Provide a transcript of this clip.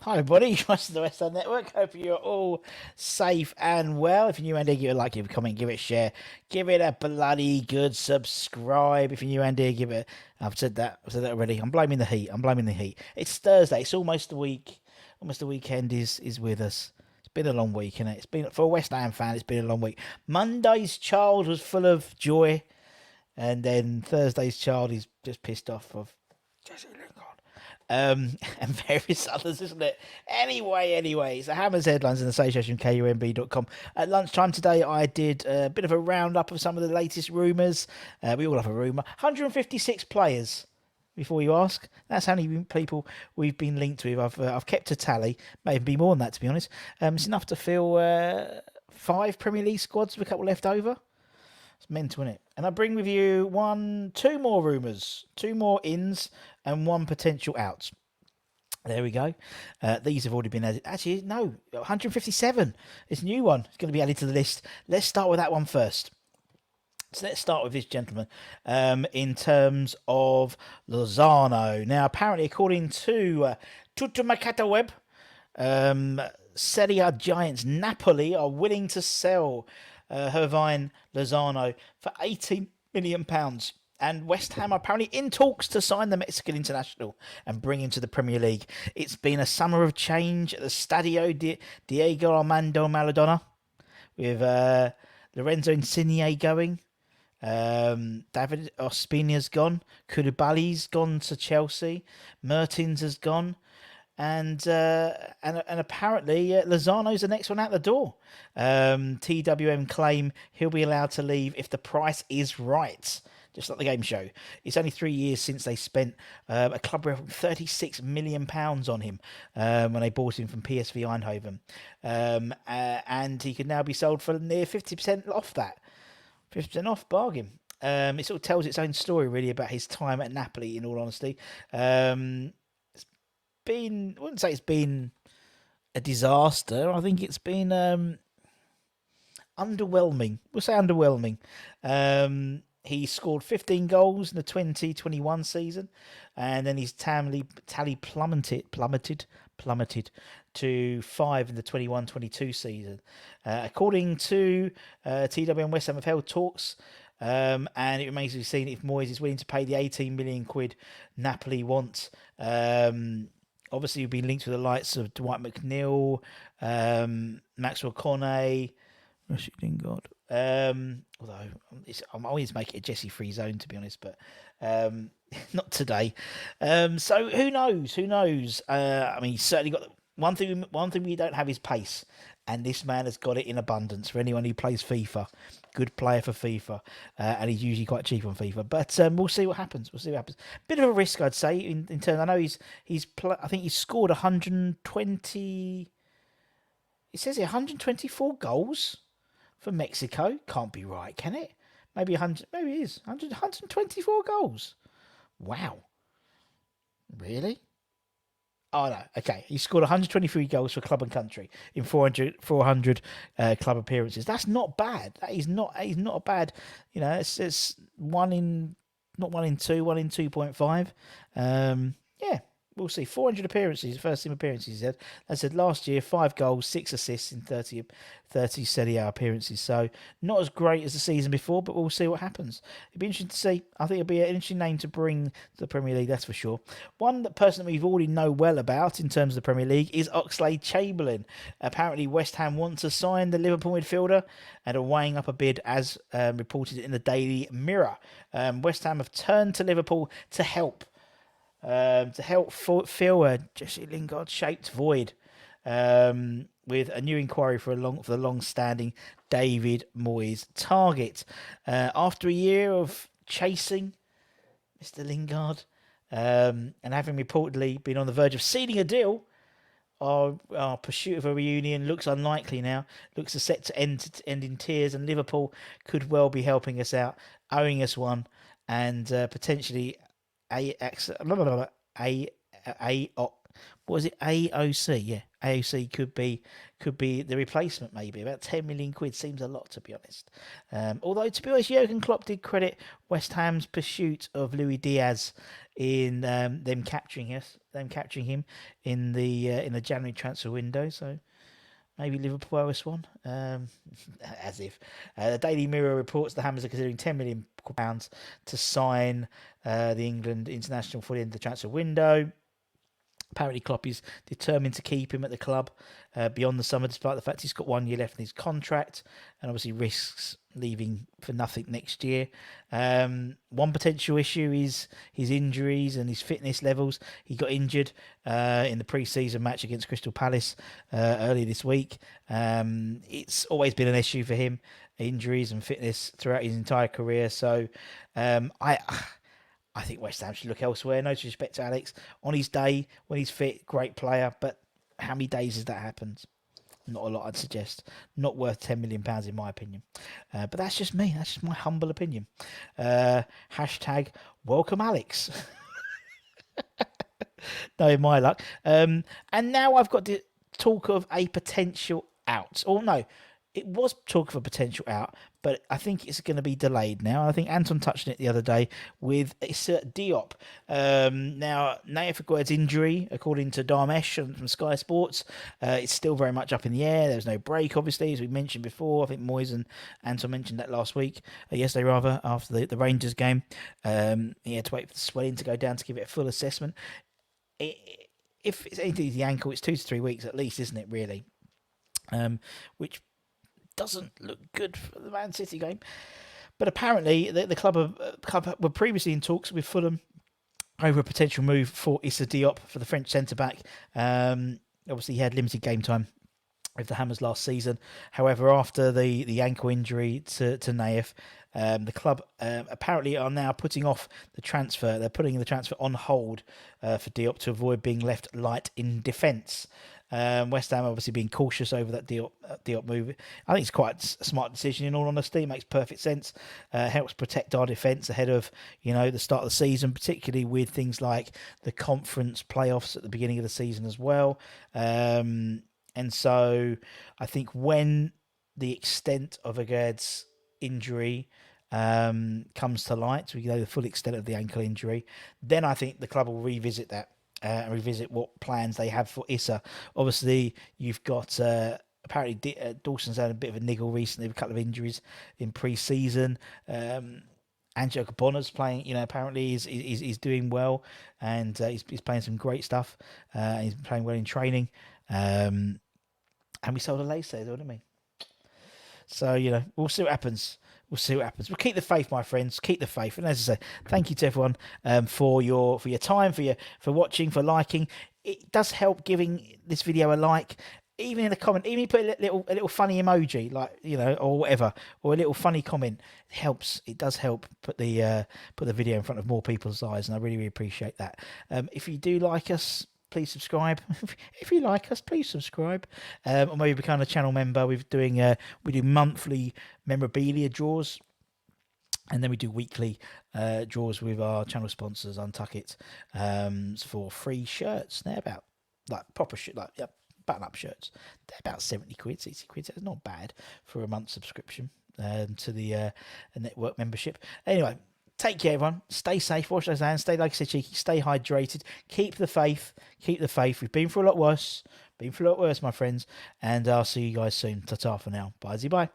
Hi, everybody. You're watching the West Ham Network. Hope you're all safe and well. If you're new, Andy, give it a like, give it a comment, give it a share, give it a bloody good subscribe. If you're new, Andy, give it. I've said that already. I'm blaming the heat. It's Thursday. It's almost the week. Almost the weekend is with us. It's been a long week, isn't it? It's been for a West Ham fan. It's been a long week. Monday's child was full of joy, and then Thursday's child is just pissed off of Jesse Lingard. And various others, isn't it? Anyway, it's the Hammers headlines in association with KUMB.com. At lunchtime today, I did a bit of a roundup of some of the latest rumours. We all have a rumour. 156 players, before you ask. That's how many people we've been linked with. I've kept a tally. May be more than that, to be honest. It's enough to fill 5 Premier League squads with a couple left over. It's mental, isn't it? And I bring with you two more rumours, 2 more ins, and 1 potential out. There we go. These have already been added. Actually, no, 157. It's a new one. It's going to be added to the list. Let's start with that one first. So let's start with this gentleman in terms of Lozano. Now, apparently, according to Tuttomercato Web, Serie A giants Napoli are willing to sell Hervine Lozano for £18 million. And West Ham are apparently in talks to sign the Mexican international and bring him to the Premier League. It's been a summer of change at the Stadio Diego Armando Maradona, with Lorenzo Insigne going. David Ospina's gone. Koulibaly's gone to Chelsea. Mertens has gone. And apparently Lozano's the next one out the door. TWM claim he'll be allowed to leave if the price is right. Just like the game show. It's only 3 years since they spent a club record £36 million on him when they bought him from PSV Eindhoven. And he could now be sold for near 50% off that. 50% off, bargain. It sort of tells its own story, really, about his time at Napoli, in all honesty. I wouldn't say it's been a disaster. I think it's been underwhelming. We'll say underwhelming. He scored 15 goals in the 2021 season, and then his tally plummeted to 5 in the 21-22 season. According to TWM, West Ham have held talks, and it remains to be seen if Moyes is willing to pay the 18 million quid Napoli want. Obviously, you've been linked with the likes of Dwight McNeil, Maxwell Cornet, Rashid Lingard. Although I'm always making it a Jesse free zone, to be honest, but not today. So who knows? I mean, he's certainly got one thing we don't have is pace, and this man has got it in abundance for anyone who plays FIFA. Good player for FIFA, and he's usually quite cheap on FIFA. But we'll see what happens. Bit of a risk, I'd say. In terms, I know I think he's scored 120. It says here 124 goals for Mexico. Can't be right, can it? Maybe 100. Maybe it is 124 goals. Wow. Really? Oh, no. Okay. He scored 123 goals for club and country in 400 club appearances. That's not bad. That is not a bad, it's not 1 in 2, 1 in 2.5. Yeah. We'll see. 400 appearances, first team appearances, he said. I said last year, 5 goals, 6 assists in 30 Serie A appearances. So not as great as the season before, but we'll see what happens. It'll be interesting to see. I think it'll be an interesting name to bring to the Premier League, that's for sure. One person that we've already know well about in terms of the Premier League is Oxlade-Chamberlain. Apparently, West Ham want to sign the Liverpool midfielder and are weighing up a bid, as reported in the Daily Mirror. West Ham have turned to Liverpool to help fill a Jesse Lingard-shaped void with a new inquiry for the long-standing David Moyes target. After a year of chasing Mr. Lingard and having reportedly been on the verge of sealing a deal, our pursuit of a reunion looks unlikely now. Looks set to end in tears, and Liverpool could well be helping us out, owing us one, and potentially AOC, yeah, AOC could be the replacement, maybe. About 10 million quid seems a lot, to be honest. Although, to be honest, Jurgen Klopp did credit West Ham's pursuit of Luis Diaz in them capturing him in the January transfer window. So maybe Liverpool owe us one. As if. The Daily Mirror reports the Hammers are considering £10 million to sign the England international for the end of the transfer window. Apparently, Klopp is determined to keep him at the club beyond the summer, despite the fact he's got 1 year left in his contract, and obviously risks leaving for nothing next year. One potential issue is his injuries and his fitness levels. He got injured in the pre-season match against Crystal Palace earlier this week. It's always been an issue for him, injuries and fitness throughout his entire career. So I think West Ham should look elsewhere. No disrespect to Alex. On his day, when he's fit, great player. But how many days has that happened? Not a lot, I'd suggest. Not worth £10 million, in my opinion. But that's just me. That's just my humble opinion. Hashtag welcome Alex. No, in my luck. And now I've got to talk of a potential out. Or no, it was talk of a potential out, but I think it's going to be delayed now. I think Anton touched on it the other day with Diop. Now, Naif Aguerd's injury, according to Darmesh from Sky Sports, it's still very much up in the air. There's no break, obviously, as we mentioned before. I think Moyes and Anton mentioned that yesterday rather, after the Rangers game. He had to wait for the swelling to go down to give it a full assessment. If it's anything to the ankle, it's 2 to 3 weeks at least, isn't it, really? Which doesn't look good for the Man City game. But apparently the club were previously in talks with Fulham over a potential move for Issa Diop, for the French centre-back. Obviously, he had limited game time with the Hammers last season. However, after the ankle injury to Naif, the club apparently are now putting off the transfer. They're putting the transfer on hold for Diop to avoid being left light in defence. West Ham obviously being cautious over that Diop move. I think it's quite a smart decision, in all honesty. It makes perfect sense. Helps protect our defence ahead of the start of the season, particularly with things like the conference playoffs at the beginning of the season as well. And so I think when the extent of Aguerd's injury comes to light, so we know the full extent of the ankle injury, then I think the club will revisit that. And revisit what plans they have for Issa. Obviously, you've got apparently Dawson's had a bit of a niggle recently with a couple of injuries in pre-season. Angelo Cabona's playing, apparently he's doing well, and he's playing some great stuff. He's playing well in training. And we sold a lace, didn't we? So, we'll see what happens. We'll We'll keep the faith, my friends. Keep the faith. And as I say, thank you to everyone for your time, for watching, for liking. It does help giving this video a like. Even in a comment, even if you put a little funny emoji, like or whatever, or a little funny comment, it helps. It does help put the video in front of more people's eyes, and I really, really appreciate that. If you do like us, please subscribe. If you like us, please subscribe. Or maybe become a channel member. We do monthly memorabilia draws, and then we do weekly draws with our channel sponsors, Untuck It, for free shirts. They're about proper shit, button-up shirts. They're about 70 quid, 60 quid. So it's not bad for a month subscription to the network membership. Anyway. Take care, everyone. Stay safe. Wash those hands. Stay, like I said, cheeky. Stay hydrated. Keep the faith. Keep the faith. We've been through a lot worse. My friends. And I'll see you guys soon. Ta-ta for now. Bye-bye.